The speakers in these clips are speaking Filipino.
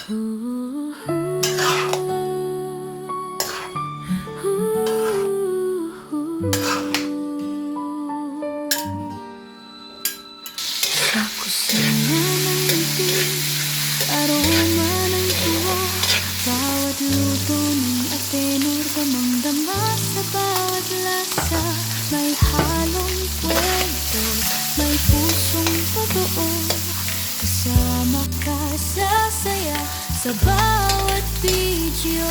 Sa kusina ng itim, aroma ng tuwa, bawat luto ng atenor, damang-dama sa bawat lasa. May halong kwento, may pusong totoo, kasama ka sa saya sa bawat video.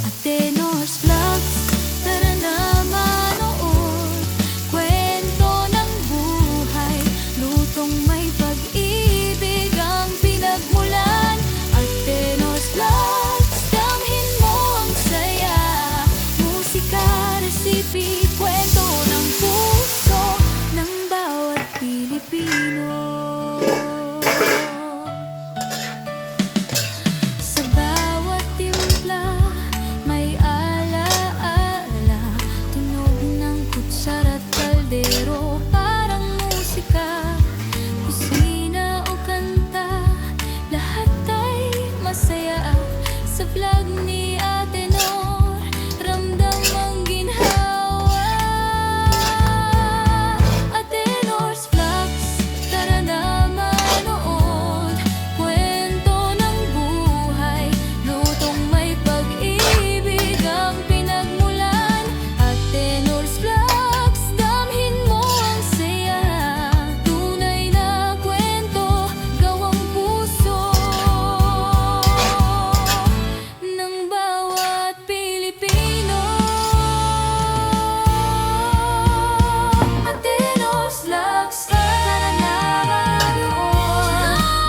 Atenor's Vlogs, tara na manood, kwento ng buhay, lutong may pag-ibig ang pinagmulan. Atenor's Vlogs, damhin mo ang saya, musika, resipi, kwento ng puso ng bawat Pilipino. Sa bawat timpla may ala-ala, tunog ng kutsara't kaldero, parang musika. Kusina o kanta, lahat ay masaya. Sa vlog ni Atenor, ramdam ang ginhawa. Atenor's Vlogs, tara na manood, kwento ng buhay, lutong may pag-ibig ang pinagmulan. Atenor's Vlogs, damhin mo ang saya, tunay na kwento, gawang puso ng bawat Pilipino. Atenor's Vlogs, tara na manood,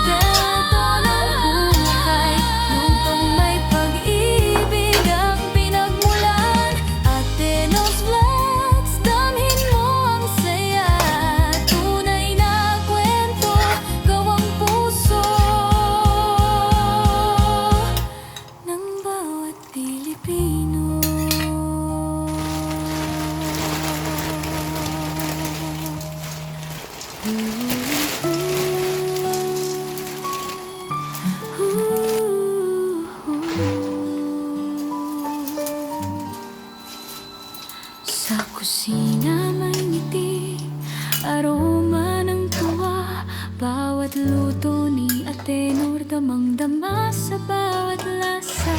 kwento ng buhay, lutong may pag-ibig ang pinagmulan. Atenor's Vlogs, damhin mo ang saya, tunay na kwento, gawang puso ng bawat Pilipino. Sa kusina may ngiti, aroma ng tuwa, bawat luto ni Atenor, damang-dama sa bawat lasa.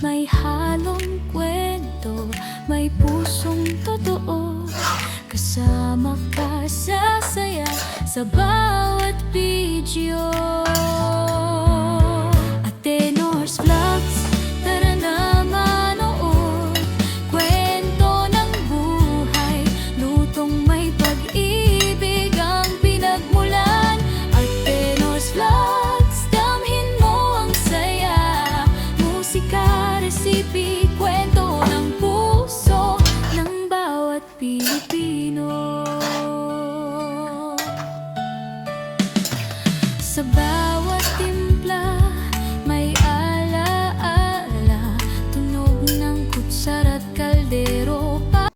May halong kwento, may pusong totoo, kasama ka sa saya sa bawat video. Atenor's Vlogs, tara na manood, kwento ng buhay, lutong may pag-ibig ang pinagmulan. Atenor's Vlogs, damhin mo ang saya, musika, resipi, kwento ng puso ng bawat Pilipino. Sa bawat